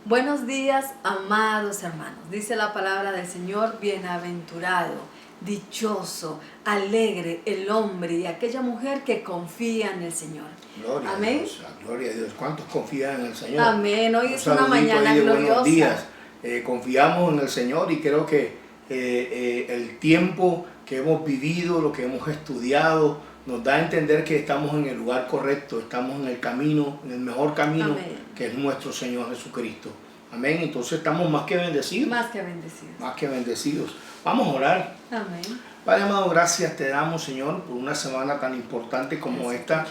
Buenos días, amados hermanos. Dice la palabra del Señor: bienaventurado, dichoso, alegre el hombre y aquella mujer que confía en el Señor. Gloria Amén. a Dios, gloria a Dios. ¿Cuántos confían en el Señor? Amén. Hoy Un es una saludito mañana ahí de gloriosa. buenos días. Confiamos en el Señor y creo que el tiempo que hemos vivido, lo que hemos estudiado, nos da a entender que estamos en el lugar correcto, estamos en el camino, en el mejor camino. Amén. Que es nuestro Señor Jesucristo. Amén. Entonces estamos más que bendecidos. Más que bendecidos. Más que bendecidos. Vamos a orar. Amén. Padre amado, gracias te damos, Señor, por una semana tan importante como esta,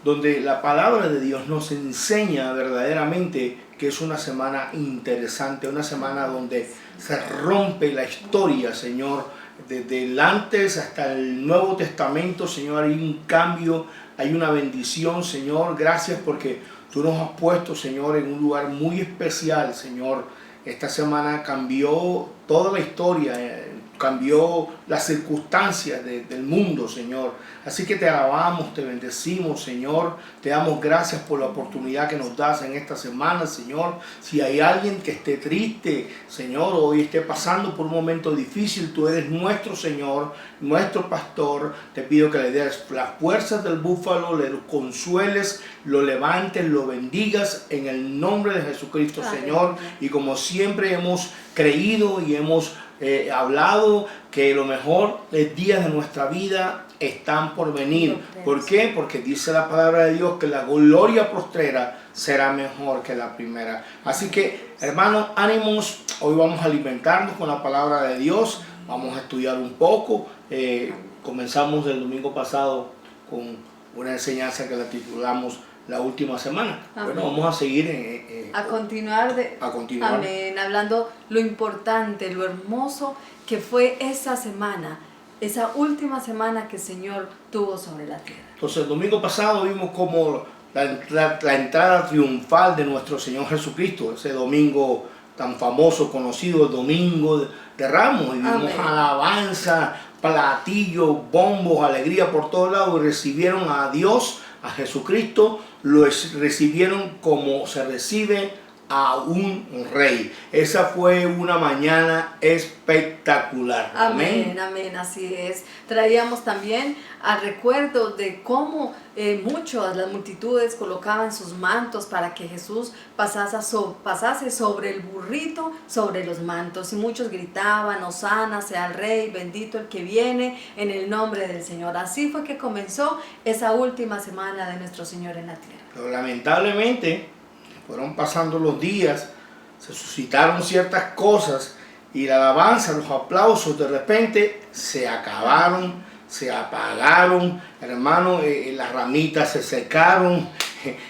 donde la palabra de Dios nos enseña verdaderamente que es una semana interesante, una semana donde se rompe la historia, Señor, desde el antes hasta el Nuevo Testamento, Señor, hay un cambio, hay una bendición, Señor. Gracias porque tú nos has puesto, Señor, en un lugar muy especial, Señor. Esta semana cambió toda la historia, cambió las circunstancias del mundo, Señor. Así que te alabamos, te bendecimos, Señor. Te damos gracias por la oportunidad que nos das en esta semana, Señor. Si hay alguien que esté triste, Señor, hoy esté pasando por un momento difícil, tú eres nuestro Señor, nuestro pastor. Te pido que le des las fuerzas del búfalo, le consueles, lo levantes, lo bendigas en el nombre de Jesucristo, Amén. Señor. Y como siempre hemos creído y hemos hablado que lo mejor días de nuestra vida están por venir. ¿Por qué? Porque dice la palabra de Dios que la gloria postrera será mejor que la primera. Así que, hermanos, ánimos. Hoy vamos a alimentarnos con la palabra de Dios. Vamos a estudiar un poco. Comenzamos el domingo pasado con una enseñanza que la titulamos La Última Semana. Amén. Bueno, vamos a seguir A continuar. Amén. Hablando lo importante, lo hermoso que fue esa semana, esa última semana que el Señor tuvo sobre la tierra. Entonces, el domingo pasado vimos como la entrada triunfal de nuestro Señor Jesucristo, ese domingo tan famoso, conocido, el domingo de Ramos, y vimos Amén. alabanza, platillos, bombos, alegría por todos lados, y recibieron a Dios, a Jesucristo, lo recibieron como se recibe a un rey. Esa fue una mañana espectacular. Amén, amén, así es. Traíamos también al recuerdo de cómo las multitudes colocaban sus mantos para que Jesús pasase sobre el burrito, sobre los mantos. Y muchos gritaban: Hosana sea el Rey, bendito el que viene en el nombre del Señor. Así fue que comenzó esa última semana de nuestro Señor en la tierra. Pero lamentablemente fueron pasando los días, se suscitaron ciertas cosas y la alabanza, los aplausos de repente se acabaron, se apagaron, hermano, las ramitas se secaron,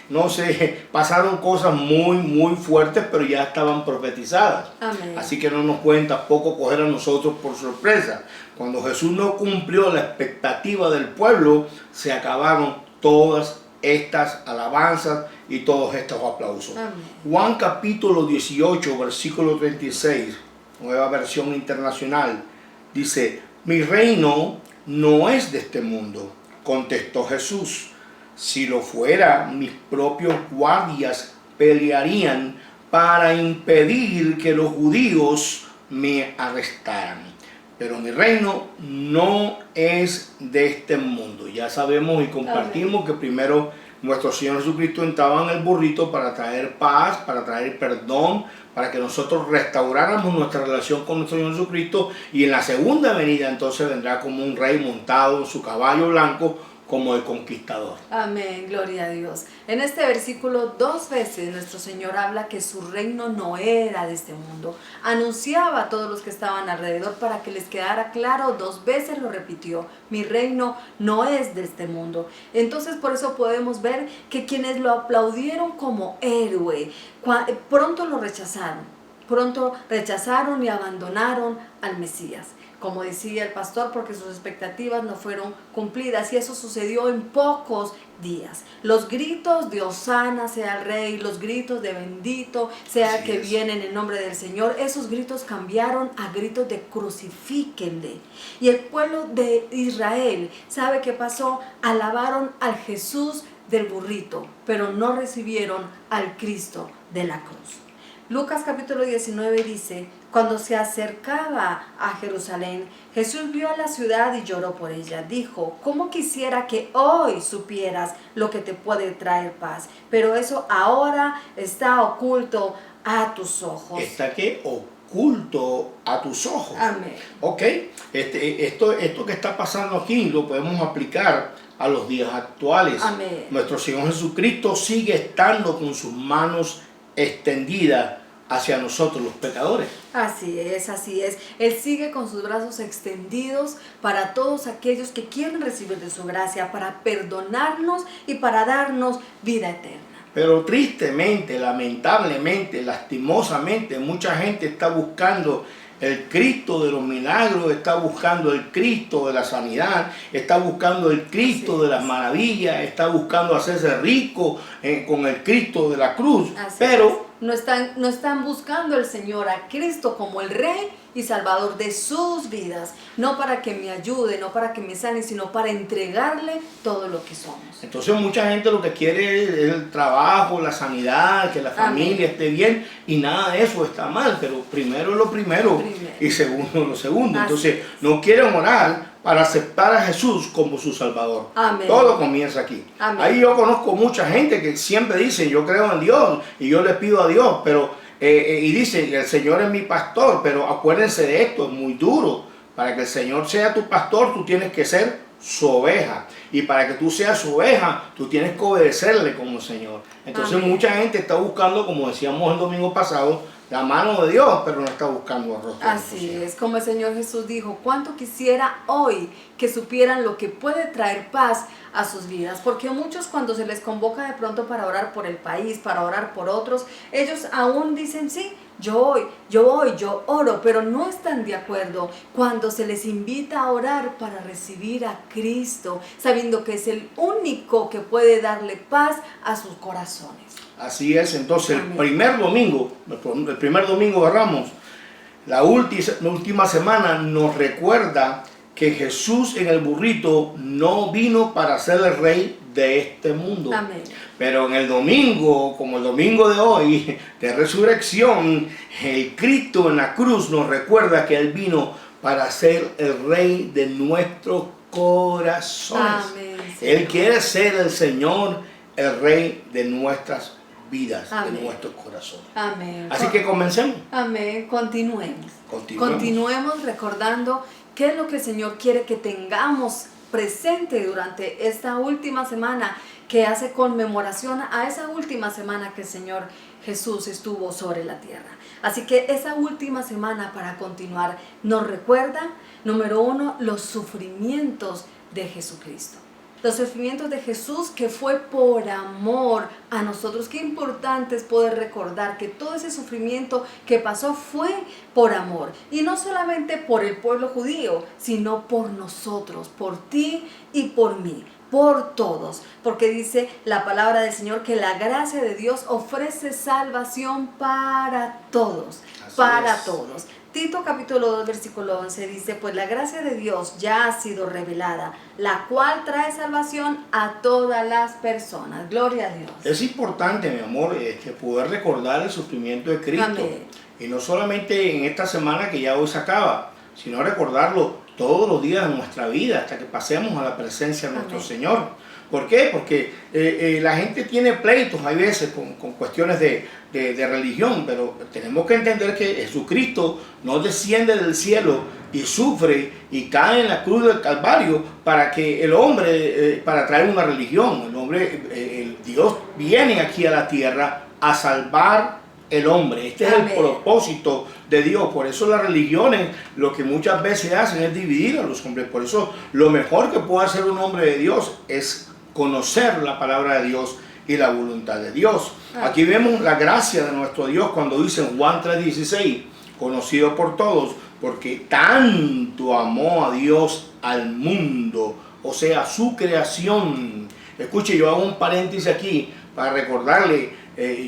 no sé, pasaron cosas muy fuertes, pero ya estaban profetizadas. Amén. Así que no nos pueden tampoco coger a nosotros por sorpresa. Cuando Jesús no cumplió la expectativa del pueblo, se acabaron todas estas alabanzas y todos estos aplausos. Amén. Juan capítulo 18, versículo 36, nueva versión internacional, dice: mi reino no es de este mundo, contestó Jesús. Si lo fuera, mis propios guardias pelearían para impedir que los judíos me arrestaran. Pero mi reino no es de este mundo. Ya sabemos y compartimos que primero nuestro Señor Jesucristo entraba en el burrito para traer paz, para traer perdón, para que nosotros restauráramos nuestra relación con nuestro Señor Jesucristo. Y en la segunda venida entonces vendrá como un rey montado en su caballo blanco, como el conquistador. Amén, gloria a Dios. En este versículo 2 veces nuestro Señor habla que su reino no era de este mundo. Anunciaba a todos los que estaban alrededor para que les quedara claro. 2 veces lo repitió: mi reino no es de este mundo. Entonces por eso podemos ver que quienes lo aplaudieron como héroe, pronto lo rechazaron. Pronto rechazaron y abandonaron al Mesías. Como decía el pastor, porque sus expectativas no fueron cumplidas, y eso sucedió en pocos días. Los gritos de Hosana sea el Rey, los gritos de bendito sea el que viene en el nombre del Señor, esos gritos cambiaron a gritos de crucifíquenle. Y el pueblo de Israel, ¿sabe qué pasó? Alabaron al Jesús del burrito, pero no recibieron al Cristo de la cruz. Lucas capítulo 19 dice, cuando se acercaba a Jerusalén, Jesús vio a la ciudad y lloró por ella. Dijo, ¿cómo quisiera que hoy supieras lo que te puede traer paz? Pero eso ahora está oculto a tus ojos. ¿Está qué? Oculto a tus ojos. Amén. Ok, esto que está pasando aquí lo podemos aplicar a los días actuales. Amén. Nuestro Señor Jesucristo sigue estando con sus manos extendidas hacia nosotros los pecadores. Así es, así es. Él sigue con sus brazos extendidos para todos aquellos que quieren recibir de su gracia, para perdonarnos y para darnos vida eterna. Pero tristemente, lamentablemente, lastimosamente, mucha gente está buscando el Cristo de los milagros, está buscando el Cristo de la sanidad, está buscando el Cristo de las maravillas, está buscando hacerse rico con el Cristo de la cruz. Pero no están buscando al Señor, a Cristo como el Rey y Salvador de sus vidas, no para que me ayude, no para que me sane, sino para entregarle todo lo que somos. Entonces mucha gente lo que quiere es el trabajo, la sanidad, que la familia esté bien, y nada de eso está mal, pero primero es lo primero y segundo lo segundo. Entonces no quieren orar para aceptar a Jesús como su Salvador. Amén. Todo comienza aquí. Amén. Ahí yo conozco mucha gente que siempre dice, yo creo en Dios y yo le pido a Dios, pero y dice, el Señor es mi pastor, pero acuérdense de esto, es muy duro. Para que el Señor sea tu pastor, tú tienes que ser su oveja. Y para que tú seas su oveja, tú tienes que obedecerle como Señor. Entonces Amén. mucha gente está buscando, como decíamos el domingo pasado, la mano de Dios, pero no está buscando el rostro. Así es, como el Señor Jesús dijo, cuánto quisiera hoy que supieran lo que puede traer paz a sus vidas, porque muchos cuando se les convoca de pronto para orar por el país, para orar por otros, ellos aún dicen, sí, yo oro, pero no están de acuerdo cuando se les invita a orar para recibir a Cristo, sabiendo que es el único que puede darle paz a sus corazones. Así es, entonces el primer domingo de Ramos, la última semana nos recuerda que Jesús en el burrito no vino para ser el rey de este mundo. Amén. Pero en el domingo, como el domingo de hoy, de resurrección, el Cristo en la cruz nos recuerda que Él vino para ser el rey de nuestros corazones. Amén, Él quiere ser el Señor, el rey de nuestras vidas, amén, de nuestros corazones. Amén. Así que comencemos. Amén. Continuemos recordando qué es lo que el Señor quiere que tengamos presente durante esta última semana, que hace conmemoración a esa última semana que el Señor Jesús estuvo sobre la tierra. Así que esa última semana, para continuar, nos recuerda, número 1, los sufrimientos de Jesucristo. Los sufrimientos de Jesús, que fue por amor a nosotros. Qué importante es poder recordar que todo ese sufrimiento que pasó fue por amor. Y no solamente por el pueblo judío, sino por nosotros, por ti y por mí, por todos. Porque dice la palabra del Señor que la gracia de Dios ofrece salvación para todos. Para todos. Tito capítulo 2 versículo 11 dice, pues la gracia de Dios ya ha sido revelada, la cual trae salvación a todas las personas. Gloria a Dios. Es importante, mi amor, poder recordar el sufrimiento de Cristo. Amén. Y no solamente en esta semana que ya hoy se acaba, sino recordarlo todos los días de nuestra vida hasta que pasemos a la presencia de nuestro Amén. Señor. ¿Por qué? Porque la gente tiene pleitos a veces con cuestiones de religión, pero tenemos que entender que Jesucristo no desciende del cielo y sufre y cae en la cruz del Calvario para que el hombre, para traer una religión. Dios viene aquí a la tierra a salvar el hombre. Este es el propósito de Dios. Por eso las religiones lo que muchas veces hacen es dividir a los hombres. Por eso lo mejor que puede hacer un hombre de Dios es conocer la palabra de Dios y la voluntad de Dios. Aquí vemos la gracia de nuestro Dios cuando dice en Juan 3:16, conocido por todos, porque tanto amó a Dios al mundo, o sea, su creación. Escuche, yo hago un paréntesis aquí para recordarle,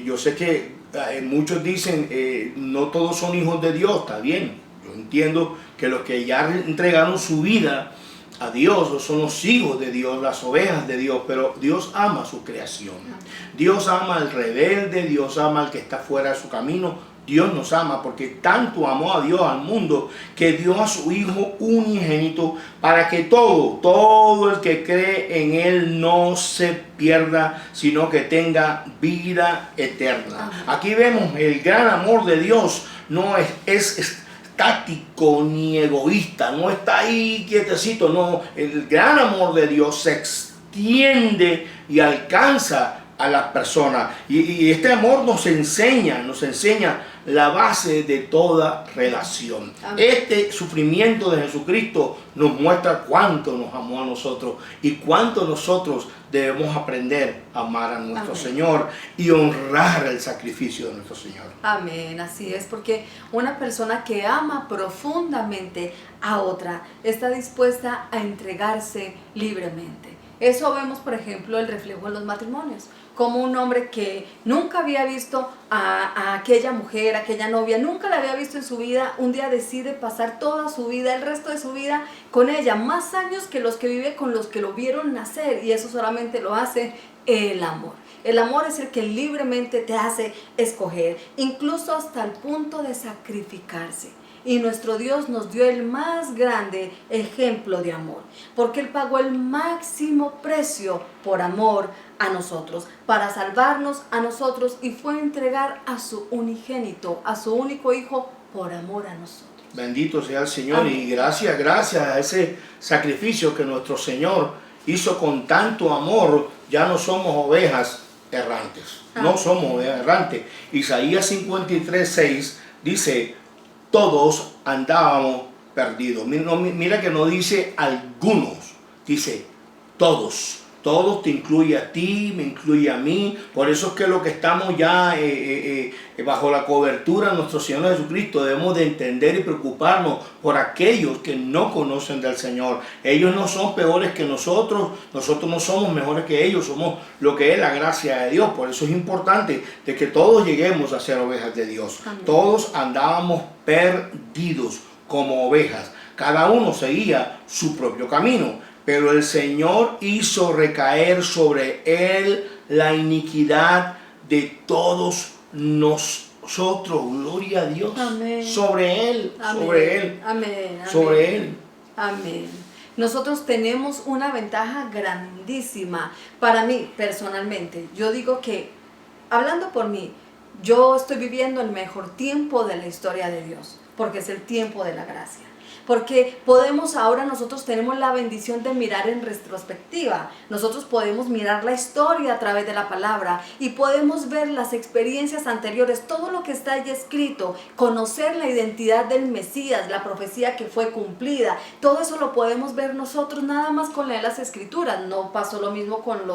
yo sé que muchos dicen, no todos son hijos de Dios, está bien, yo entiendo que los que ya entregaron su vida a Dios son los hijos de Dios, las ovejas de Dios, pero Dios ama su creación. Dios ama al rebelde, Dios ama al que está fuera de su camino, Dios nos ama, porque tanto amó a Dios al mundo que dio a su Hijo unigénito para que todo el que cree en Él no se pierda, sino que tenga vida eterna. Amén. Aquí vemos el gran amor de Dios, no es estático ni egoísta, no está ahí quietecito, no. El gran amor de Dios se extiende y alcanza a las personas, y este amor nos enseña la base de toda relación. Amén. Este sufrimiento de Jesucristo nos muestra cuánto nos amó a nosotros y cuánto nosotros debemos aprender a amar a nuestro Amén. Señor y honrar el sacrificio de nuestro Señor. Amén, así es, porque una persona que ama profundamente a otra está dispuesta a entregarse libremente. Eso vemos, por ejemplo, el reflejo en los matrimonios. Como un hombre que nunca había visto a aquella mujer, aquella novia, nunca la había visto en su vida, un día decide pasar toda su vida, el resto de su vida con ella, más años que los que vive con los que lo vieron nacer, y eso solamente lo hace el amor. El amor es el que libremente te hace escoger, incluso hasta el punto de sacrificarse. Y nuestro Dios nos dio el más grande ejemplo de amor, porque Él pagó el máximo precio por amor a nosotros, para salvarnos a nosotros, y fue a entregar a su unigénito, a su único Hijo, por amor a nosotros. Bendito sea el Señor. Amén. Y gracias a ese sacrificio que nuestro Señor hizo con tanto amor, ya no somos ovejas errantes. No Amén. somos ovejas errantes. Isaías 53:6 dice: todos andábamos perdidos. Mira que no dice algunos, dice todos. Todos te incluye a ti, me incluye a mí. Por eso es que lo que estamos ya bajo la cobertura de nuestro Señor Jesucristo, debemos de entender y preocuparnos por aquellos que no conocen del Señor. Ellos no son peores que nosotros no somos mejores que ellos, somos lo que es la gracia de Dios. Por eso es importante de que todos lleguemos a ser ovejas de Dios. Amén. Todos andábamos perdidos como ovejas. Cada uno seguía su propio camino. Pero el Señor hizo recaer sobre Él la iniquidad de todos nosotros. Gloria a Dios. Amén. Sobre Él, Amén. sobre Él, Amén. sobre Él. Amén. Nosotros tenemos una ventaja grandísima. Para mí, personalmente, yo digo que, hablando por mí, yo estoy viviendo el mejor tiempo de la historia de Dios, porque es el tiempo de la gracia. Porque nosotros tenemos la bendición de mirar en retrospectiva. Nosotros podemos mirar la historia a través de la palabra y podemos ver las experiencias anteriores, todo lo que está ahí escrito, conocer la identidad del Mesías, la profecía que fue cumplida. Todo eso lo podemos ver nosotros nada más con leer las escrituras. No pasó lo mismo con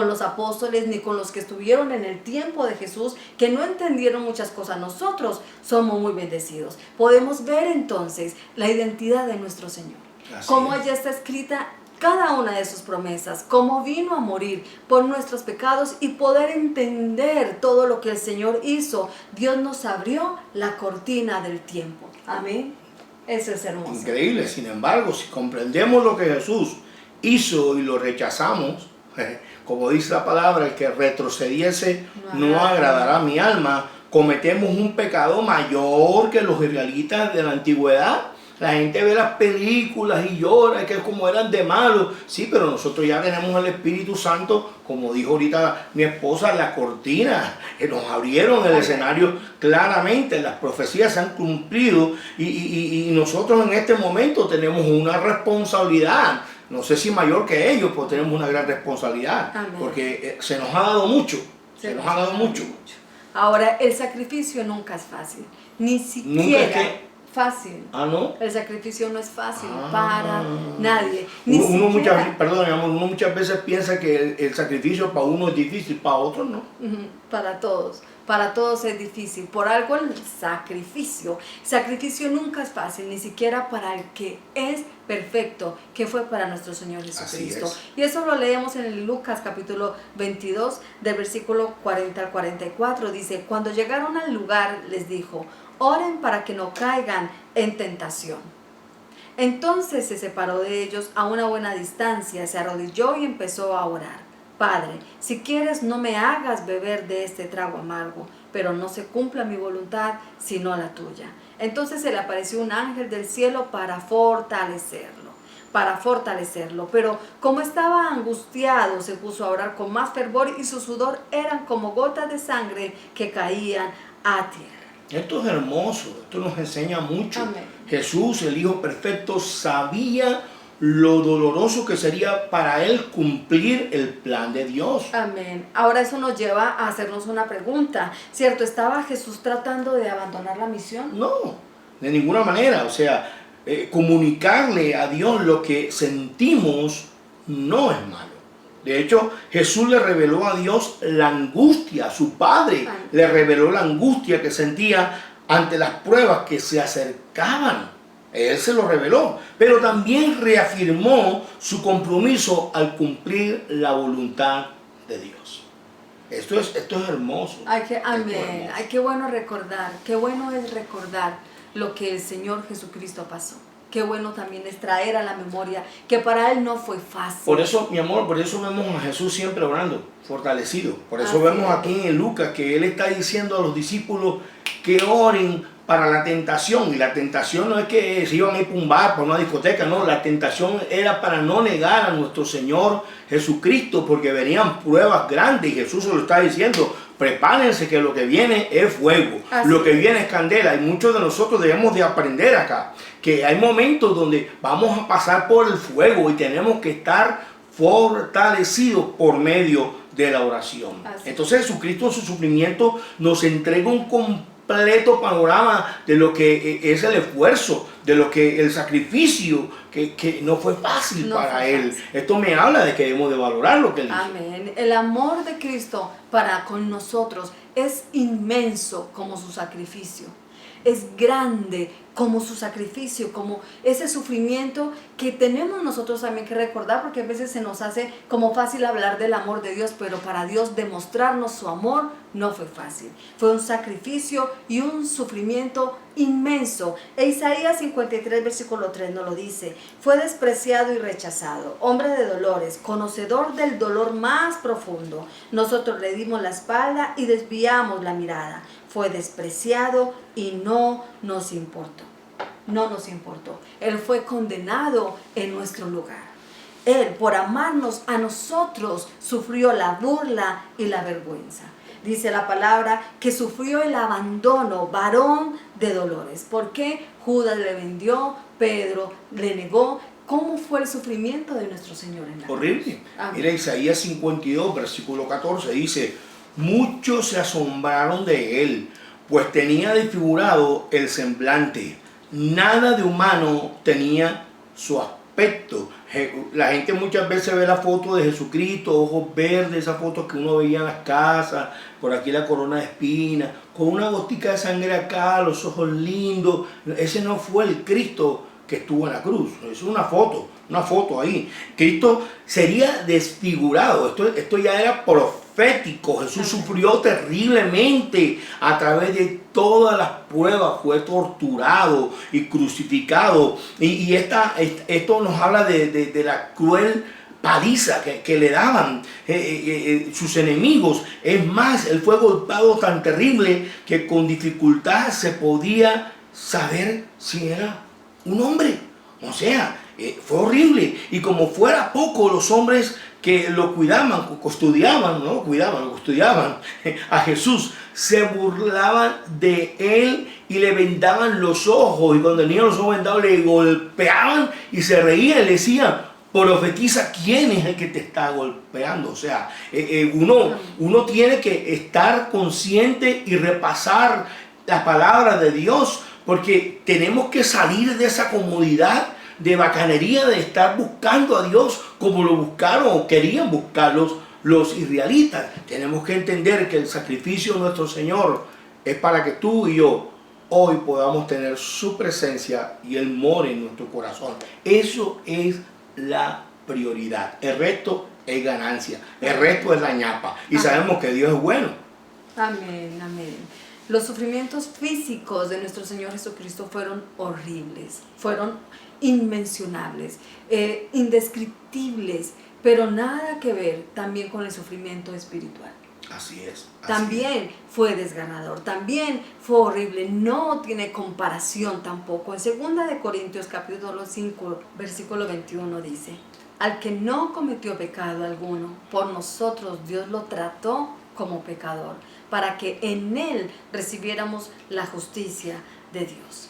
los apóstoles ni con los que estuvieron en el tiempo de Jesús, que no entendieron muchas cosas. Nosotros somos muy bendecidos. Podemos ver entonces la identidad de nuestro Señor, cómo allá está escrita cada una de sus promesas, cómo vino a morir por nuestros pecados y poder entender todo lo que el Señor hizo. Dios nos abrió la cortina del tiempo. Amén. Eso es hermoso. Increíble. Sin embargo, si comprendemos lo que Jesús hizo y lo rechazamos, como dice la palabra, el que retrocediese no agradará a mi alma. Cometemos un pecado mayor que los israelitas de la antigüedad. La gente ve las películas y llora, que es como eran de malos. Sí, pero nosotros ya tenemos el Espíritu Santo, como dijo ahorita mi esposa, la cortina, que nos abrieron el escenario claramente. Las profecías se han cumplido y nosotros en este momento tenemos una responsabilidad. No sé si mayor que ellos, pero tenemos una gran responsabilidad. Amén. Porque se nos ha dado mucho. Se nos ha dado mucho. Ahora, el sacrificio nunca es fácil. Ni siquiera fácil. Ah, ¿no? El sacrificio no es fácil para nadie. Uno muchas veces piensa que el sacrificio para uno es difícil, para otros no. Para todos es difícil. Por algo el sacrificio nunca es fácil, ni siquiera para el que es perfecto, que fue para nuestro Señor Jesucristo. Y eso lo leemos en Lucas capítulo 22, del versículo 40 al 44. Dice: cuando llegaron al lugar, les dijo: oren para que no caigan en tentación. Entonces se separó de ellos a una buena distancia, se arrodilló y empezó a orar: Padre, si quieres, no me hagas beber de este trago amargo, pero no se cumpla mi voluntad, sino la tuya. Entonces se le apareció un ángel del cielo para fortalecerlo. Pero como estaba angustiado, se puso a orar con más fervor y su sudor eran como gotas de sangre que caían a tierra. Esto es hermoso, esto nos enseña mucho. Amén. Jesús, el Hijo Perfecto, sabía lo doloroso que sería para él cumplir el plan de Dios. Amén. Ahora eso nos lleva a hacernos una pregunta, ¿cierto? ¿Estaba Jesús tratando de abandonar la misión? No, de ninguna manera. O sea, comunicarle a Dios lo que sentimos no es malo. De hecho, Jesús le reveló a Dios la angustia, a su Padre le reveló la angustia que sentía ante las pruebas que se acercaban. Él se lo reveló, pero también reafirmó su compromiso al cumplir la voluntad de Dios. Esto es hermoso. Amén. Ay, qué bueno recordar, qué bueno es recordar lo que el Señor Jesucristo pasó. Qué bueno también es traer a la memoria que para Él no fue fácil. Por eso, mi amor, por eso vemos a Jesús siempre orando, fortalecido. Por eso vemos aquí en Lucas que Él está diciendo a los discípulos que oren para la tentación. Y la tentación no es que se iban a ir para un bar, para una discoteca, no. La tentación era para no negar a nuestro Señor Jesucristo, porque venían pruebas grandes y Jesús se lo está diciendo. Prepárense que lo que viene es fuego, lo que viene es candela. Y muchos de nosotros debemos de aprender acá que hay momentos donde vamos a pasar por el fuego y tenemos que estar fortalecidos por medio de la oración. Entonces Jesucristo en su sufrimiento nos entrega un completo panorama de lo que es el esfuerzo, de lo que el sacrificio, que no fue fácil para Él. Esto me habla de que debemos de valorar lo que Él hizo. Amén. El amor de Cristo para con nosotros es inmenso como su sacrificio. Es grande como su sacrificio, como ese sufrimiento que tenemos nosotros también que recordar, porque a veces se nos hace como fácil hablar del amor de Dios, pero para Dios demostrarnos su amor no fue fácil. Fue un sacrificio y un sufrimiento inmenso. E Isaías 53, versículo 3 nos lo dice: fue despreciado y rechazado, hombre de dolores, conocedor del dolor más profundo. Nosotros le dimos la espalda y desviamos la mirada. Fue despreciado y no nos importó. No nos importó. Él fue condenado en nuestro lugar. Él, por amarnos a nosotros, sufrió la burla y la vergüenza. Dice la palabra que sufrió el abandono, varón de dolores. ¿Por qué? Judas le vendió, Pedro le negó. ¿Cómo fue el sufrimiento de nuestro Señor en la cruz? Horrible. Mira, Isaías 52, versículo 14 dice: muchos se asombraron de él, pues tenía desfigurado el semblante. Nada de humano tenía su aspecto. La gente muchas veces ve la foto de Jesucristo, ojos verdes, esa foto que uno veía en las casas, por aquí la corona de espinas, con una gotica de sangre acá, los ojos lindos. Ese no fue el Cristo que estuvo en la cruz. Es una foto ahí. Cristo sería desfigurado. Esto ya era profético. Jesús sufrió terriblemente a través de todas las pruebas, fue torturado y crucificado. Y esto nos habla de la cruel paliza que le daban sus enemigos. Es más, él fue golpeado tan terrible que con dificultad se podía saber si era un hombre. O sea, fue horrible. Y como fuera poco, los hombres que lo custodiaban a Jesús, se burlaban de él y le vendaban los ojos. Y cuando tenían los ojos vendados, le golpeaban y se reían y le decían: profetiza quién es el que te está golpeando. O sea, uno tiene que estar consciente y repasar la palabra de Dios, porque tenemos que salir de esa comodidad de bacanería de estar buscando a Dios como lo buscaron o querían buscar los israelitas. Tenemos que entender que el sacrificio de nuestro Señor es para que tú y yo hoy podamos tener su presencia y Él more en nuestro corazón. Eso es la prioridad. El resto es ganancia. El resto es la ñapa. Y sabemos que Dios es bueno. Amén, amén. Los sufrimientos físicos de nuestro Señor Jesucristo fueron horribles, fueron inmencionables, indescriptibles, pero nada que ver también con el sufrimiento espiritual. Así es. También fue desgarrador, también fue horrible, no tiene comparación tampoco. En 2 de Corintios capítulo 5, versículo 21 dice: al que no cometió pecado alguno, por nosotros Dios lo trató como pecador, para que en él recibiéramos la justicia de Dios.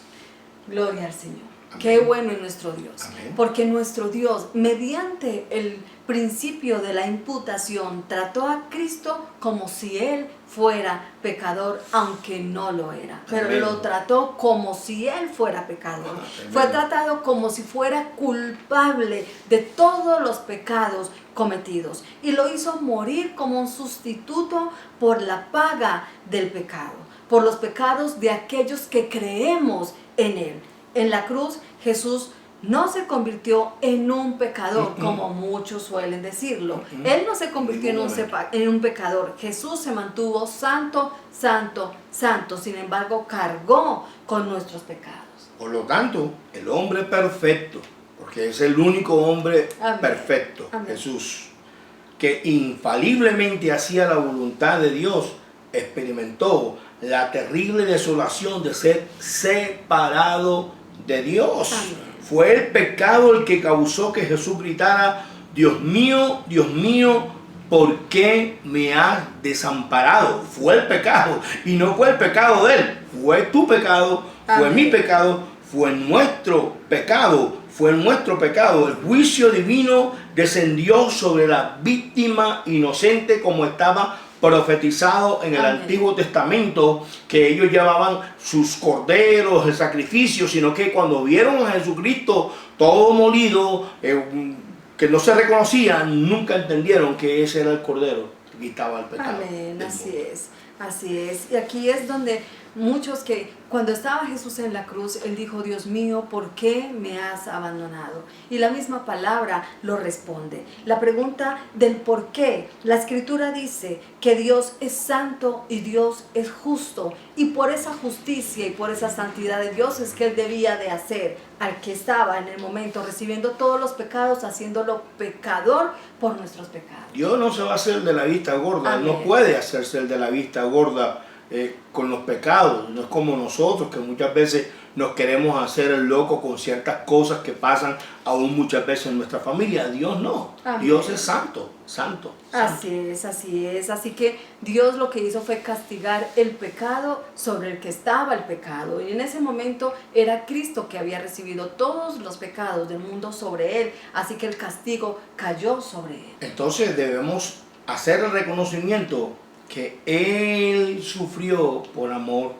Gloria al Señor. Amén. Qué bueno es nuestro Dios. Amén. Porque nuestro Dios, mediante el principio de la imputación, trató a Cristo como si Él fuera pecador, aunque no lo era. Pero Amén. Lo trató como si Él fuera pecador. Amén. Fue tratado como si fuera culpable de todos los pecados cometidos. Y lo hizo morir como un sustituto por la paga del pecado, por los pecados de aquellos que creemos en Él. En la cruz, Jesús no se convirtió en un pecador, como muchos suelen decirlo. Él no se convirtió en un pecador. Jesús se mantuvo santo, santo, santo. Sin embargo, cargó con nuestros pecados. Por lo tanto, el hombre perfecto, porque es el único hombre Amén. Perfecto, Amén. Jesús, que infaliblemente hacía la voluntad de Dios, experimentó la terrible desolación de ser separado de Dios. Amén. Fue el pecado el que causó que Jesús gritara: Dios mío, ¿por qué me has desamparado? Fue el pecado, y no fue el pecado de él, fue tu pecado, fue Amén. Mi pecado, fue nuestro pecado, fue nuestro pecado. El juicio divino descendió sobre la víctima inocente, como estaba profetizado en el Amén. Antiguo Testamento, que ellos llevaban sus corderos, el sacrificio, sino que cuando vieron a Jesucristo todo molido, que no se reconocía, nunca entendieron que ese era el cordero que quitaba el pecado. Amén, así es, así es. Y aquí es donde muchos que cuando estaba Jesús en la cruz, Él dijo: Dios mío, ¿por qué me has abandonado? Y la misma palabra lo responde. La pregunta del por qué, la Escritura dice que Dios es santo y Dios es justo. Y por esa justicia y por esa santidad de Dios es que Él debía de hacer al que estaba en el momento recibiendo todos los pecados, haciéndolo pecador por nuestros pecados. Dios no se va a hacer el de la vista gorda. Amén. No puede hacerse el de la vista gorda con los pecados. No es como nosotros, que muchas veces nos queremos hacer el loco con ciertas cosas que pasan aún muchas veces en nuestra familia. Dios no. Amén. Dios es santo, santo, santo. Así es, así es. Así que Dios lo que hizo fue castigar el pecado sobre el que estaba el pecado. Y en ese momento era Cristo que había recibido todos los pecados del mundo sobre Él. Así que el castigo cayó sobre Él. Entonces debemos hacer el reconocimiento que Él sufrió por amor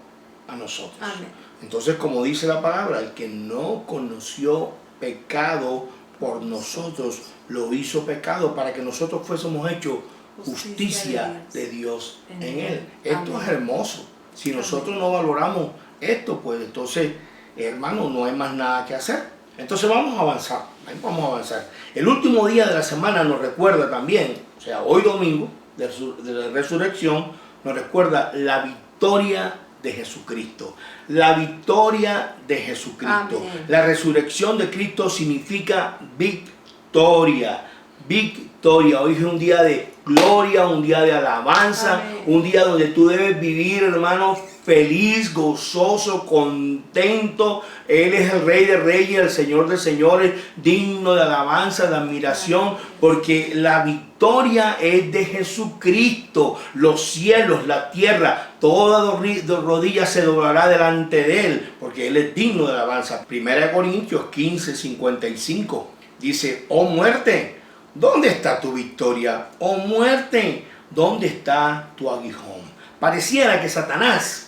a nosotros. Amén. Entonces, como dice la palabra, el que no conoció pecado por nosotros, lo hizo pecado para que nosotros fuésemos hechos justicia de Dios en Él. Esto Amén. Es hermoso. Si nosotros Amén. No valoramos esto, pues entonces, hermano, no hay más nada que hacer. Entonces vamos a avanzar, vamos a avanzar. El último día de la semana nos recuerda también, o sea, hoy domingo, de la resurrección, nos recuerda la victoria de Jesucristo. La victoria de Jesucristo. Amén. La resurrección de Cristo significa victoria. Victoria. Hoy es un día de gloria, un día de alabanza, Amén. Un día donde tú debes vivir, hermano, feliz, gozoso, contento. Él es el Rey de Reyes, el Señor de Señores, digno de alabanza, de admiración, porque la victoria es de Jesucristo. Los cielos, la tierra, toda rodilla se doblará delante de Él, porque Él es digno de alabanza. 1 Corintios 15:55 dice: oh muerte, ¿dónde está tu victoria? Oh muerte, ¿dónde está tu aguijón? Pareciera que Satanás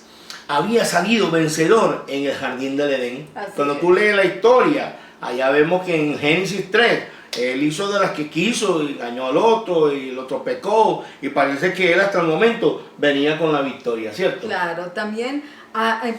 había salido vencedor en el jardín del Edén. Cuando tú lees la historia, allá vemos que en Génesis 3, él hizo de las que quiso, y engañó al otro, y el otro pecó, y parece que él hasta el momento venía con la victoria, ¿cierto? Claro, también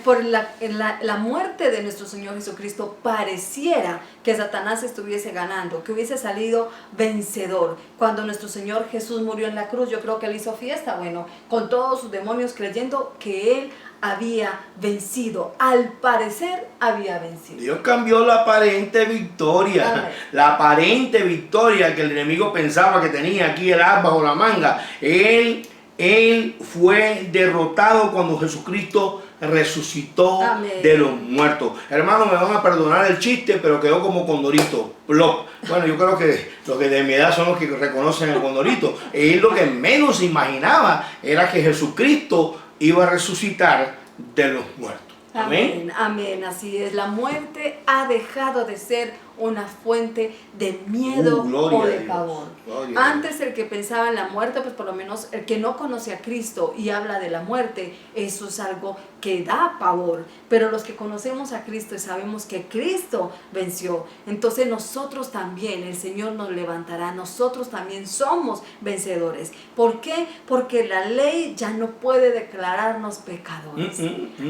por la muerte de nuestro Señor Jesucristo pareciera que Satanás estuviese ganando, que hubiese salido vencedor. Cuando nuestro Señor Jesús murió en la cruz, yo creo que él hizo fiesta, bueno, con todos sus demonios, creyendo que él había vencido. Al parecer había vencido. Dios cambió la aparente victoria. Amén. La aparente victoria que el enemigo pensaba que tenía aquí el as bajo la manga. Él Él fue derrotado cuando Jesucristo resucitó Amén. de los muertos. Hermanos, me van a perdonar el chiste, pero quedó como Condorito. Plop. Bueno, yo creo que los que de mi edad son los que reconocen el Condorito. Él lo que menos se imaginaba era que Jesucristo iba a resucitar de los muertos. Amén. Amén, amén, así es. La muerte ha dejado de ser una fuente de miedo o de pavor. Antes el que pensaba en la muerte, pues por lo menos el que no conoce a Cristo y habla de la muerte, eso es algo que da pavor. Pero los que conocemos a Cristo y sabemos que Cristo venció, entonces nosotros también, el Señor nos levantará, nosotros también somos vencedores. ¿Por qué? Porque la ley ya no puede declararnos pecadores.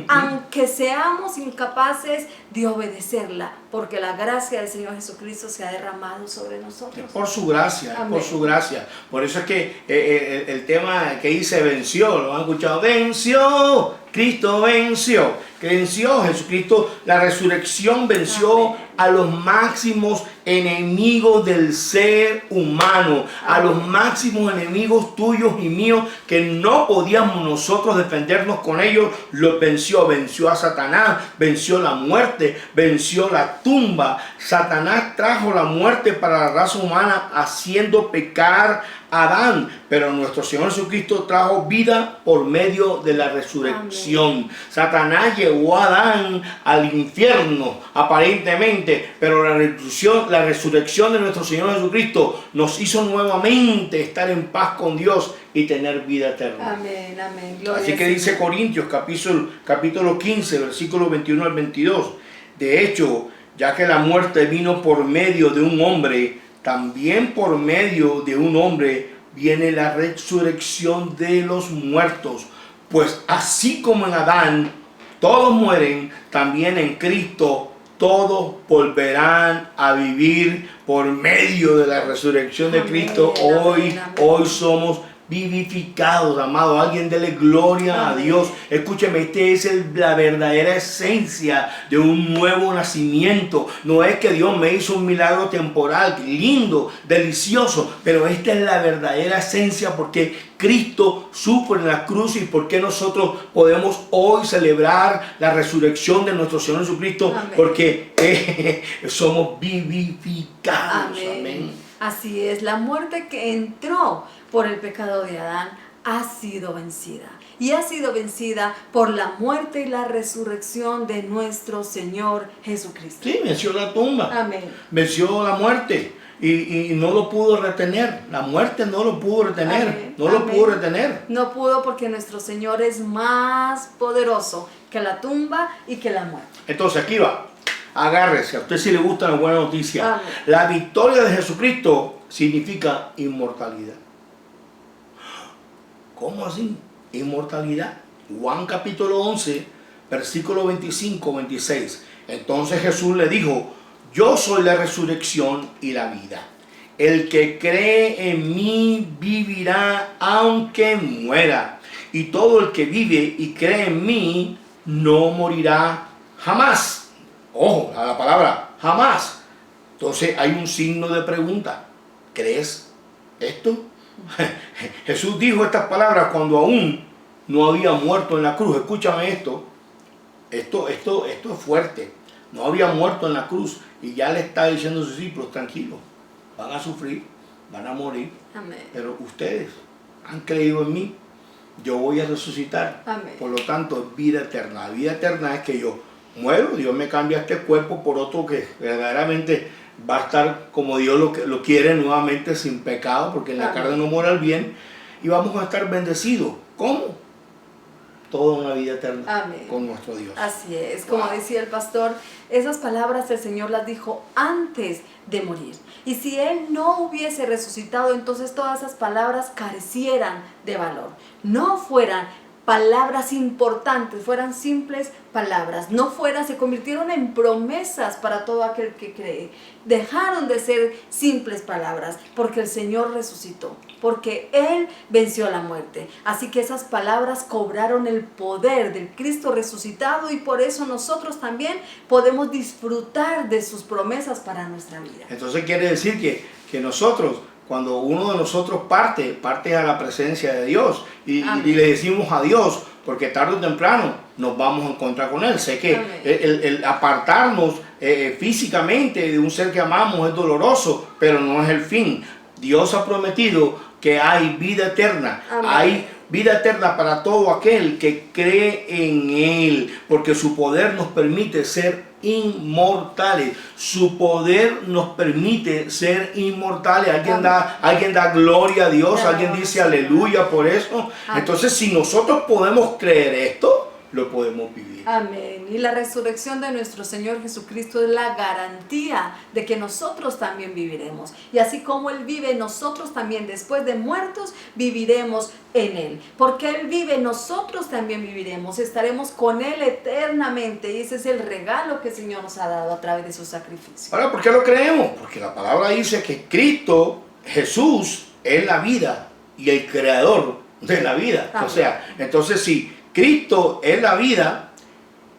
Aunque seamos incapaces de obedecerla, porque la gracia del Señor Jesucristo se ha derramado sobre nosotros. Por su gracia, Amén. por su gracia. Por eso es que el tema que dice venció, ¿lo han escuchado? Venció, Cristo venció. Que venció Jesucristo, la resurrección venció. Amén. A los máximos enemigos del ser humano, a los máximos enemigos tuyos y míos que no podíamos nosotros defendernos con ellos, los venció. Venció a Satanás, venció la muerte, venció la tumba. Satanás trajo la muerte para la raza humana haciendo pecar a Adán, pero nuestro Señor Jesucristo trajo vida por medio de la resurrección. Amén. Satanás llevó a Adán al infierno aparentemente, pero la resurrección de nuestro Señor Jesucristo nos hizo nuevamente estar en paz con Dios y tener vida eterna. Amén, amén. Gloria Así que dice Corintios capítulo 15, versículos 21 al 22. De hecho, ya que la muerte vino por medio de un hombre, también por medio de un hombre viene la resurrección de los muertos. Pues así como en Adán todos mueren, también en Cristo todos volverán a vivir por medio de la resurrección de Cristo. Hoy somos vivificados, amado. Alguien dele gloria a Dios. Escúcheme, esta es la verdadera esencia de un nuevo nacimiento. No es que Dios me hizo un milagro temporal, lindo, delicioso, pero esta es la verdadera esencia porque Cristo sufre en la cruz y porque nosotros podemos hoy celebrar la resurrección de nuestro Señor Jesucristo. Amén. Porque somos vivificados. Amén. Amén. Así es, la muerte que entró por el pecado de Adán ha sido vencida. Y ha sido vencida por la muerte y la resurrección de nuestro Señor Jesucristo. Sí, venció la tumba. Amén. Venció la muerte y no lo pudo retener. La muerte no lo pudo retener. Amén. No lo pudo retener. No pudo porque nuestro Señor es más poderoso que la tumba y que la muerte. Entonces aquí va. Agárrese, a usted si le gusta la buena noticia. Amén. La victoria de Jesucristo significa inmortalidad. ¿Cómo así? Inmortalidad. Juan capítulo 11, versículo 25-26. Entonces Jesús le dijo: yo soy la resurrección y la vida. El que cree en mí vivirá aunque muera. Y todo el que vive y cree en mí no morirá jamás. Ojo, a la palabra jamás. Entonces hay un signo de pregunta. ¿Crees esto? Jesús dijo estas palabras cuando aún no había muerto en la cruz. Escúchame esto. Esto es fuerte. No había muerto en la cruz y ya le está diciendo a sus discípulos: tranquilos, van a sufrir, van a morir. Amén. Pero ustedes han creído en mí. Yo voy a resucitar. Amén. Por lo tanto, vida eterna. La vida eterna es que yo muero, Dios me cambia este cuerpo por otro que verdaderamente va a estar como Dios lo quiere, nuevamente sin pecado, porque en la carne no mora el bien, y vamos a estar bendecidos. ¿Cómo? Toda una vida eterna. Amén. Con nuestro Dios. Así es, como decía el pastor, esas palabras el Señor las dijo antes de morir. Y si Él no hubiese resucitado, entonces todas esas palabras carecieran de valor, no fueran palabras importantes, fueran simples palabras, se convirtieron en promesas para todo aquel que cree. Dejaron de ser simples palabras porque el Señor resucitó, porque Él venció la muerte. Así que esas palabras cobraron el poder del Cristo resucitado y por eso nosotros también podemos disfrutar de sus promesas para nuestra vida. Entonces quiere decir que nosotros, cuando uno de nosotros parte a la presencia de Dios y le decimos a Dios, porque tarde o temprano nos vamos a encontrar con Él. Sé que el apartarnos físicamente de un ser que amamos es doloroso, pero no es el fin. Dios ha prometido que hay vida eterna. Amén. Hay vida eterna para todo aquel que cree en Él, porque su poder nos permite ser inmortales. Su poder nos permite ser inmortales. Alguien da gloria a Dios, alguien dice aleluya por eso. Amén. Entonces, si nosotros podemos creer esto, lo podemos vivir. Amén. Y la resurrección de nuestro Señor Jesucristo es la garantía de que nosotros también viviremos. Y así como Él vive, nosotros también después de muertos viviremos en Él. Porque Él vive, nosotros también viviremos. Estaremos con Él eternamente. Y ese es el regalo que el Señor nos ha dado a través de su sacrificio. Ahora, ¿por qué lo creemos? Porque la palabra dice que Cristo, Jesús, es la vida y el creador de la vida. Amén. O sea, entonces si Cristo es la vida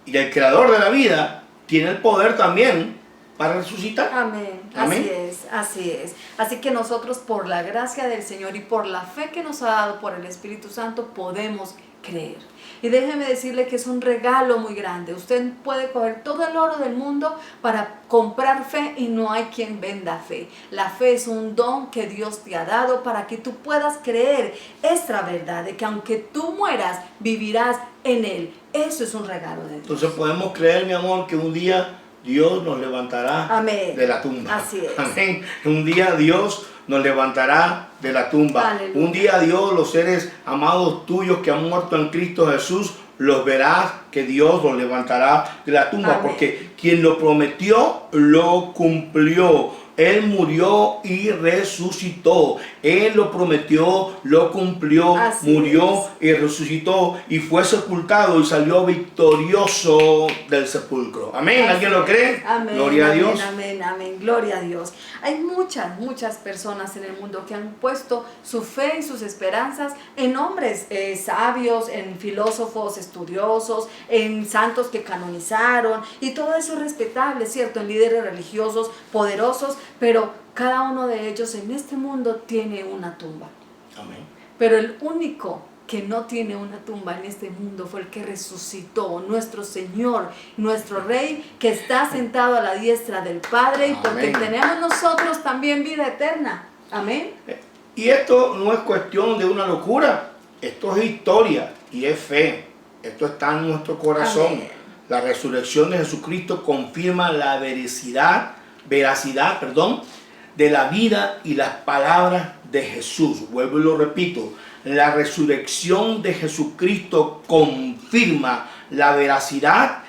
y el creador de la vida, tiene el poder también para resucitar. Amén. Amén. Así es. Así que nosotros, por la gracia del Señor y por la fe que nos ha dado por el Espíritu Santo, podemos creer. Y déjeme decirle que es un regalo muy grande. Usted puede coger todo el oro del mundo para comprar fe y no hay quien venda fe. La fe es un don que Dios te ha dado para que tú puedas creer esta verdad de que aunque tú mueras, vivirás en Él. Eso es un regalo de Dios. Entonces podemos creer, mi amor, que un día Dios nos levantará Amén. De la tumba. Así es. Amén. Un día Dios nos levantará de la tumba. Aleluya. Un día Dios, los seres amados tuyos que han muerto en Cristo Jesús, los verás que Dios los levantará de la tumba. Amén. Porque quien lo prometió, lo cumplió. Él murió y resucitó. Él lo prometió, lo cumplió, así murió y resucitó y fue sepultado y salió victorioso del sepulcro. Amén. Así ¿Alguien lo cree? Amén. Gloria a Dios. Amén, amén. Gloria a Dios. Hay muchas personas en el mundo que han puesto su fe y sus esperanzas en hombres sabios, en filósofos estudiosos, en santos que canonizaron, y todo eso es respetable, ¿cierto? En líderes religiosos poderosos, pero cada uno de ellos en este mundo tiene una tumba. Amén. Pero el único que no tiene una tumba en este mundo fue el que resucitó, nuestro Señor, nuestro Rey, que está sentado a la diestra del Padre. Amén. Y porque tenemos nosotros también vida eterna. Amén. Y esto no es cuestión de una locura, esto es historia y es fe. Esto está en nuestro corazón. Amén. La resurrección de Jesucristo confirma la veracidad, de la vida y las palabras de Jesús. Vuelvo y lo repito. La resurrección de Jesucristo confirma la veracidad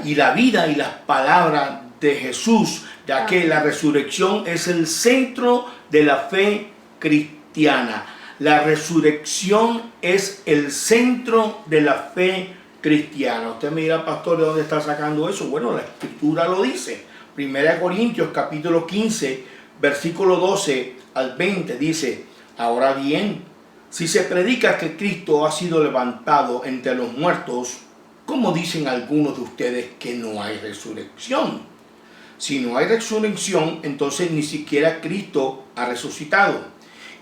y la vida y las palabras de Jesús, ya que la resurrección es el centro de la fe cristiana. La resurrección es el centro de la fe cristiana. Usted me dirá, pastor, ¿de dónde está sacando eso? Bueno, la Escritura lo dice. 1 Corintios capítulo 15, versículo 12 al 20 dice: ahora bien, si se predica que Cristo ha sido levantado entre los muertos, ¿cómo dicen algunos de ustedes que no hay resurrección? Si no hay resurrección, entonces ni siquiera Cristo ha resucitado.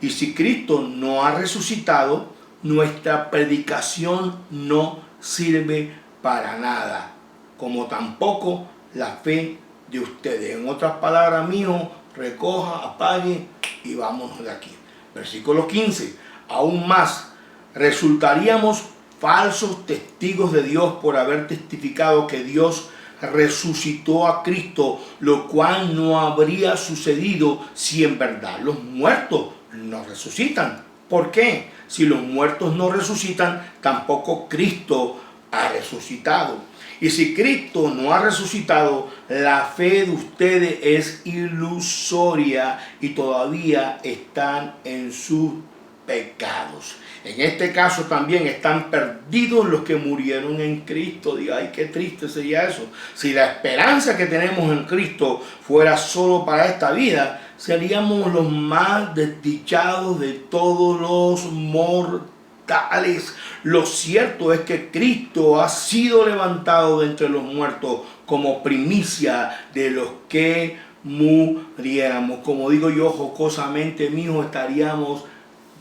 Y si Cristo no ha resucitado, nuestra predicación no sirve para nada, como tampoco la fe de ustedes. En otras palabras, mijo, recoja, apague y vámonos de aquí. Versículo 15. Aún más, resultaríamos falsos testigos de Dios por haber testificado que Dios resucitó a Cristo, lo cual no habría sucedido si en verdad los muertos no resucitan. ¿Por qué? Si los muertos no resucitan, tampoco Cristo ha resucitado. Y si Cristo no ha resucitado, la fe de ustedes es ilusoria y todavía están en sus pecados. En este caso también están perdidos los que murieron en Cristo. Diga, ay, qué triste sería eso. Si la esperanza que tenemos en Cristo fuera solo para esta vida, seríamos los más desdichados de todos los mortales. Lo cierto es que Cristo ha sido levantado de entre los muertos como primicia de los que muriéramos. Como digo yo jocosamente, mijo, estaríamos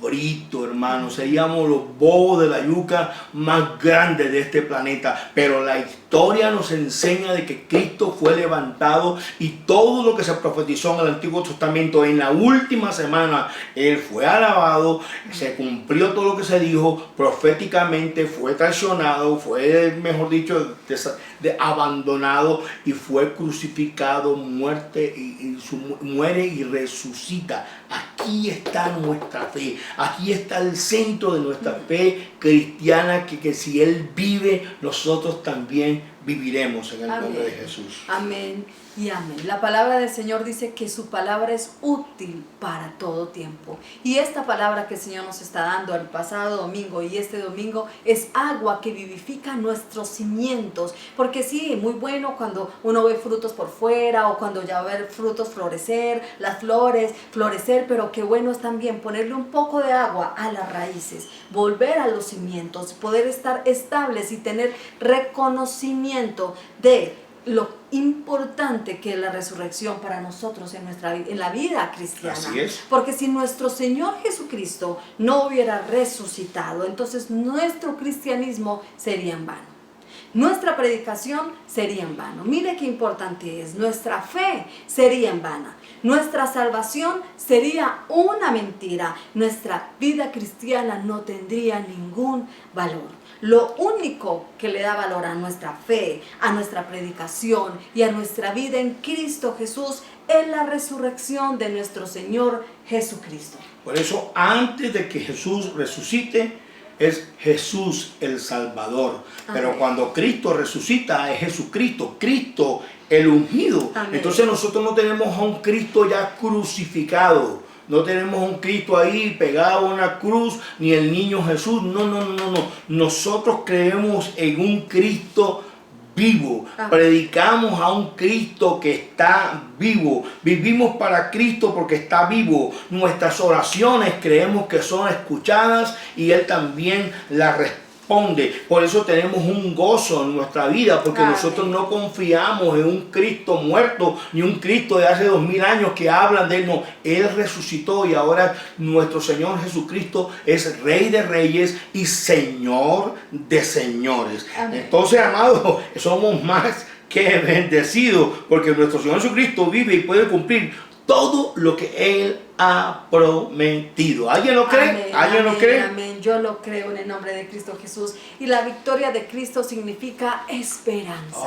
brito, hermano, seríamos los bobos de la yuca más grandes de este planeta. Pero la historia nos enseña de que Cristo fue levantado y todo lo que se profetizó en el Antiguo Testamento en la última semana, Él fue alabado, se cumplió todo lo que se dijo proféticamente, fue traicionado, fue, mejor dicho, abandonado y fue crucificado, muere y resucita. Aquí está nuestra fe, aquí está el centro de nuestra fe cristiana, que si Él vive, nosotros también viviremos en el nombre de Jesús. Amén y amén. La palabra del Señor dice que su palabra es útil para todo tiempo. Y esta palabra que el Señor nos está dando el pasado domingo y este domingo es agua que vivifica nuestros cimientos. Porque sí, muy bueno cuando uno ve frutos por fuera o cuando ya ve frutos florecer, las flores florecer, pero qué bueno es también ponerle un poco de agua a las raíces, volver a los cimientos, poder estar estables y tener reconocimiento de lo importante que es la resurrección para nosotros en la vida cristiana. Así es. Porque si nuestro Señor Jesucristo no hubiera resucitado, entonces nuestro cristianismo sería en vano. Nuestra predicación sería en vano. Mire qué importante es. Nuestra fe sería en vano. Nuestra salvación sería una mentira. Nuestra vida cristiana no tendría ningún valor. Lo único que le da valor a nuestra fe, a nuestra predicación y a nuestra vida en Cristo Jesús es la resurrección de nuestro Señor Jesucristo. Por eso, antes de que Jesús resucite, es Jesús el Salvador. Amén. Pero cuando Cristo resucita, es Jesucristo, Cristo el ungido. Amén. Entonces nosotros no tenemos a un Cristo ya crucificado. No tenemos un Cristo ahí pegado a una cruz, ni el niño Jesús. No. Nosotros creemos en un Cristo vivo. Predicamos a un Cristo que está vivo. Vivimos para Cristo porque está vivo. Nuestras oraciones creemos que son escuchadas y Él también las responde. Por eso tenemos un gozo en nuestra vida, porque nosotros no confiamos en un Cristo muerto, ni un Cristo de hace 2000 años que hablan de Él. No, Él resucitó y ahora nuestro Señor Jesucristo es Rey de Reyes y Señor de Señores. Amén. Entonces, amados, somos más que bendecidos, porque nuestro Señor Jesucristo vive y puede cumplir todo lo que Él ha prometido. ¿Alguien lo cree? Amén, ¿Alguien amén, lo cree? Amén. Yo lo creo en el nombre de Cristo Jesús. Y la victoria de Cristo significa esperanza.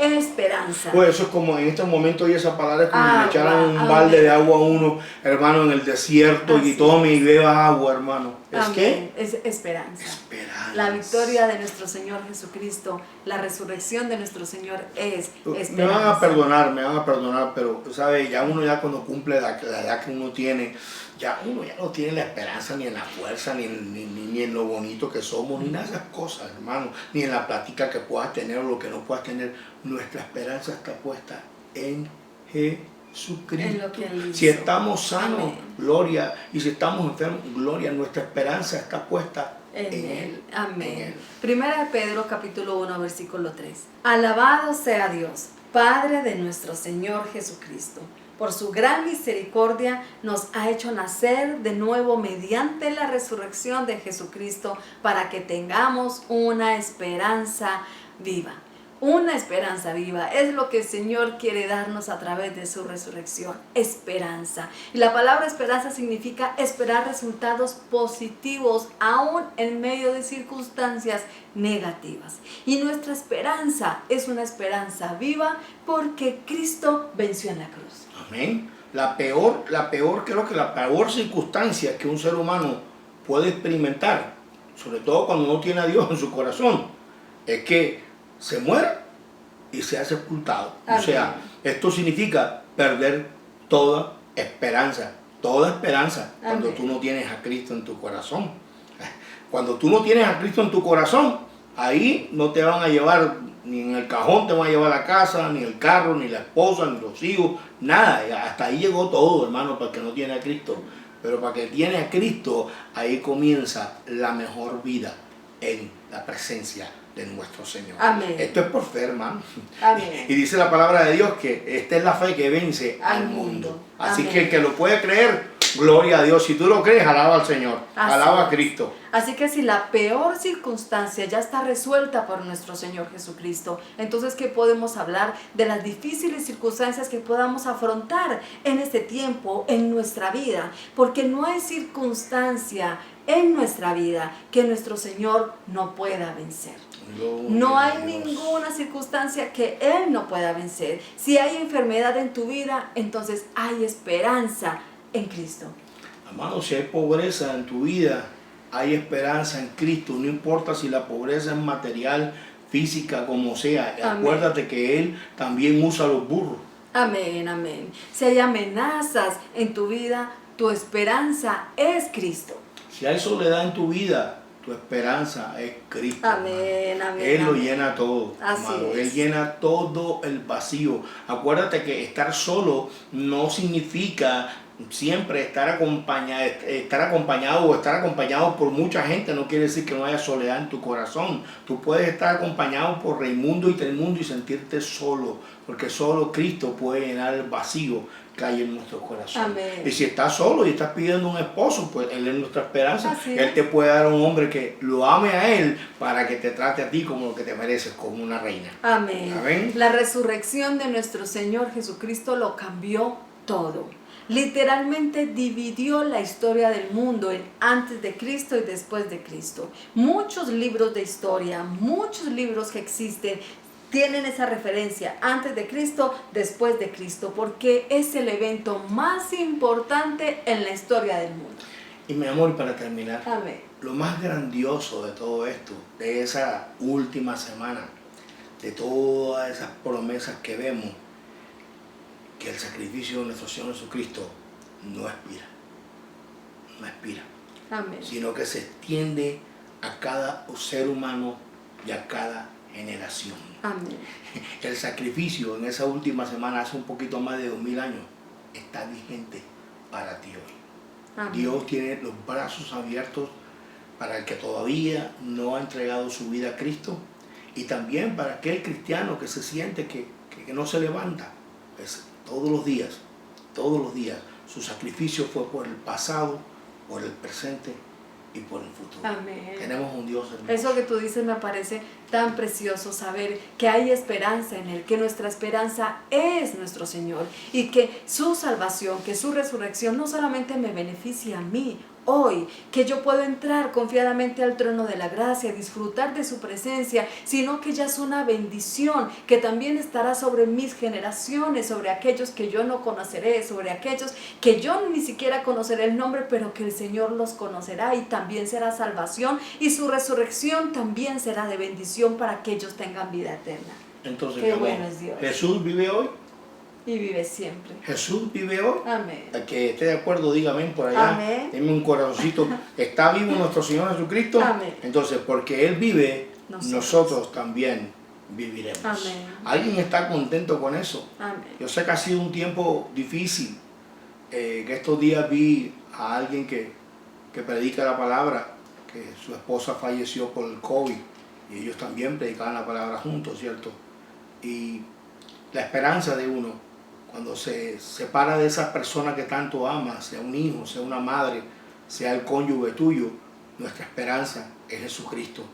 Esperanza. Pues eso es como en este momento, y esa palabra es como si le echaran un balde de agua a uno, hermano, en el desierto. Así y tome y beba agua, hermano. ¿Es qué? Es esperanza. Esperanza. La victoria de nuestro Señor Jesucristo, la resurrección de nuestro Señor es esperanza. Me van a perdonar, pero, ¿sabes? Ya uno cuando cumple la edad que uno tiene, uno ya no tiene la esperanza ni en la fuerza, ni en lo bonito que somos, ni en esas cosas, hermano, ni en la plática que puedas tener o lo que no puedas tener. Nuestra esperanza está puesta en Jesucristo. Si estamos sanos, amén, gloria, y si estamos enfermos, gloria. Nuestra esperanza está puesta en Él. Amén. En Él. Primera de Pedro, capítulo 1, versículo 3. Alabado sea Dios, Padre de nuestro Señor Jesucristo. Por su gran misericordia nos ha hecho nacer de nuevo mediante la resurrección de Jesucristo para que tengamos una esperanza viva. Una esperanza viva es lo que el Señor quiere darnos a través de su resurrección. Esperanza. Y la palabra esperanza significa esperar resultados positivos aún en medio de circunstancias negativas. Y nuestra esperanza es una esperanza viva porque Cristo venció en la cruz. Amén. Creo que la peor circunstancia que un ser humano puede experimentar, sobre todo cuando no tiene a Dios en su corazón, es que se muere y sea sepultado. Amén. O sea, esto significa perder toda esperanza. Toda esperanza. Amén. Cuando tú no tienes a Cristo en tu corazón. Cuando tú no tienes a Cristo en tu corazón, ahí no te van a llevar, ni en el cajón te van a llevar la casa, ni el carro, ni la esposa, ni los hijos, nada. Hasta ahí llegó todo, hermano, para el que no tiene a Cristo. Pero para el que tiene a Cristo, ahí comienza la mejor vida en la presencia de nuestro Señor. Amén. Esto es por fe, hermano. Amén. Y dice la palabra de Dios que esta es la fe que vence al mundo. Así Amén. que el que lo puede creer, gloria a Dios. Si tú lo crees, alaba al Señor. Así Alaba a es. Cristo. Así que si la peor circunstancia ya está resuelta por nuestro Señor Jesucristo, entonces ¿qué podemos hablar de las difíciles circunstancias que podamos afrontar en este tiempo, en nuestra vida? Porque no hay circunstancia en nuestra vida que nuestro Señor no pueda vencer. No hay ninguna circunstancia que Él no pueda vencer. Si hay enfermedad en tu vida, entonces hay esperanza en Cristo. Hermano, si hay pobreza en tu vida, hay esperanza en Cristo. No importa si la pobreza es material, física, como sea. Amén. Acuérdate que Él también usa los burros. Amén, amén. Si hay amenazas en tu vida, tu esperanza es Cristo. Si hay soledad en tu vida, tu esperanza es Cristo. Amén, amén. Él lo amén. llena todo, Así amado. es. Él llena todo el vacío. Acuérdate que estar solo no significa siempre estar acompañado o estar acompañado por mucha gente. No quiere decir que no haya soledad en tu corazón. Tú puedes estar acompañado por Raimundo y Telmundo y sentirte solo, porque solo Cristo puede llenar el vacío que hay en nuestro corazón. Amén. Y si estás solo y estás pidiendo un esposo, pues Él es nuestra esperanza. Así Él es. te puede dar un hombre que lo ame a Él para que te trate a ti como lo que te mereces, como una reina. Amén. Amén. La resurrección de nuestro Señor Jesucristo lo cambió todo. Literalmente dividió la historia del mundo en antes de Cristo y después de Cristo. Muchos libros de historia, muchos libros que existen tienen esa referencia, antes de Cristo, después de Cristo, porque es el evento más importante en la historia del mundo. Y mi amor, para terminar, Amén. lo más grandioso de todo esto, de esa última semana, de todas esas promesas que vemos, que el sacrificio de nuestro Señor Jesucristo no expira, Amén. sino que se extiende a cada ser humano y a cada generación. Amén. El sacrificio en esa última semana, hace un poquito más de 2000 años, está vigente para ti hoy. Amén. Dios tiene los brazos abiertos para el que todavía no ha entregado su vida a Cristo y también para aquel cristiano que se siente que no se levanta. Pues, todos los días, su sacrificio fue por el pasado, por el presente y por el futuro. Amén. Tenemos un Dios hermoso. Eso que tú dices me parece tan precioso, saber que hay esperanza en Él, que nuestra esperanza es nuestro Señor y que su salvación, que su resurrección no solamente me beneficia a mí hoy, que yo puedo entrar confiadamente al trono de la gracia, disfrutar de su presencia, sino que ya es una bendición que también estará sobre mis generaciones, sobre aquellos que yo no conoceré, sobre aquellos que yo ni siquiera conoceré el nombre, pero que el Señor los conocerá y también será salvación y su resurrección también será de bendición para que ellos tengan vida eterna. Entonces, Qué bueno es Dios. Jesús vive hoy. Y vive siempre. Jesús vive hoy. Amén. El que esté de acuerdo, diga amén por allá. Amén. Denme un corazoncito. ¿Está vivo nuestro Señor Jesucristo? Amén. Entonces, porque Él vive, Nosotros. nosotros también viviremos. Amén. ¿Alguien está contento con eso? Amén. Yo sé que ha sido un tiempo difícil. Que estos días vi a alguien que predica la palabra, que su esposa falleció por el COVID y ellos también predicaban la palabra juntos, ¿cierto? Y la esperanza de uno, cuando se separa de esa persona que tanto ama, sea un hijo, sea una madre, sea el cónyuge tuyo, nuestra esperanza es Jesucristo,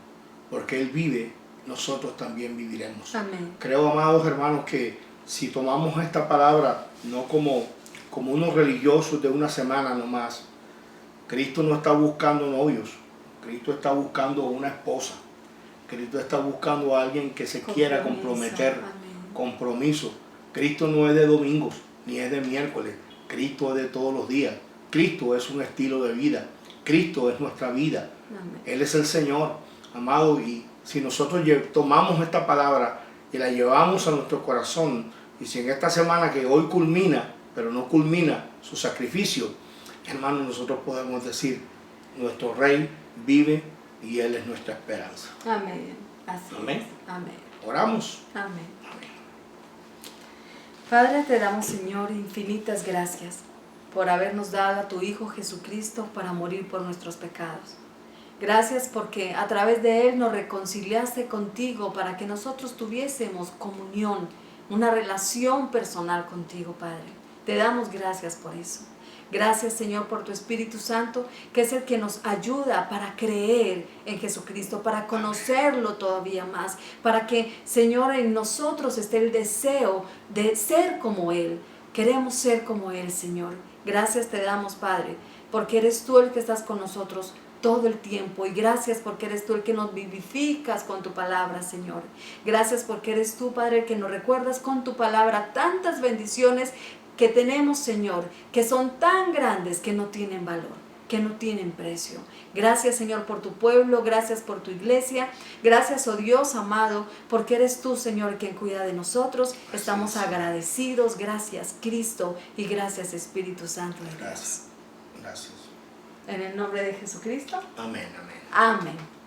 porque Él vive, nosotros también viviremos. Amén. Creo, amados hermanos, que si tomamos esta palabra no como unos religiosos de una semana nomás, Cristo no está buscando novios, Cristo está buscando una esposa, Cristo está buscando a alguien que se quiera comprometer. Amén. Compromiso. Cristo no es de domingos, ni es de miércoles. Cristo es de todos los días. Cristo es un estilo de vida. Cristo es nuestra vida. Amén. Él es el Señor, amado. Y si nosotros tomamos esta palabra y la llevamos a nuestro corazón, y si en esta semana que hoy culmina, pero no culmina su sacrificio, hermano, nosotros podemos decir, nuestro Rey vive y Él es nuestra esperanza. Amén. Así Amén. es. Amén. Oramos. Amén. Padre, te damos, Señor, infinitas gracias por habernos dado a tu Hijo Jesucristo para morir por nuestros pecados. Gracias porque a través de Él nos reconciliaste contigo para que nosotros tuviésemos comunión, una relación personal contigo, Padre. Te damos gracias por eso. Gracias, Señor, por tu Espíritu Santo, que es el que nos ayuda para creer en Jesucristo, para conocerlo todavía más, para que, Señor, en nosotros esté el deseo de ser como Él. Queremos ser como Él, Señor. Gracias te damos, Padre, porque eres tú el que estás con nosotros todo el tiempo, y gracias porque eres tú el que nos vivificas con tu palabra, Señor. Gracias porque eres tú, Padre, el que nos recuerdas con tu palabra tantas bendiciones que tenemos, Señor, que son tan grandes que no tienen valor, que no tienen precio. Gracias, Señor, por tu pueblo, gracias por tu iglesia, gracias, oh Dios amado, porque eres tú, Señor, quien cuida de nosotros. Estamos agradecidos. Gracias, Cristo, y gracias, Espíritu Santo de Dios. Gracias. Gracias. En el nombre de Jesucristo. Amén, amén. Amén.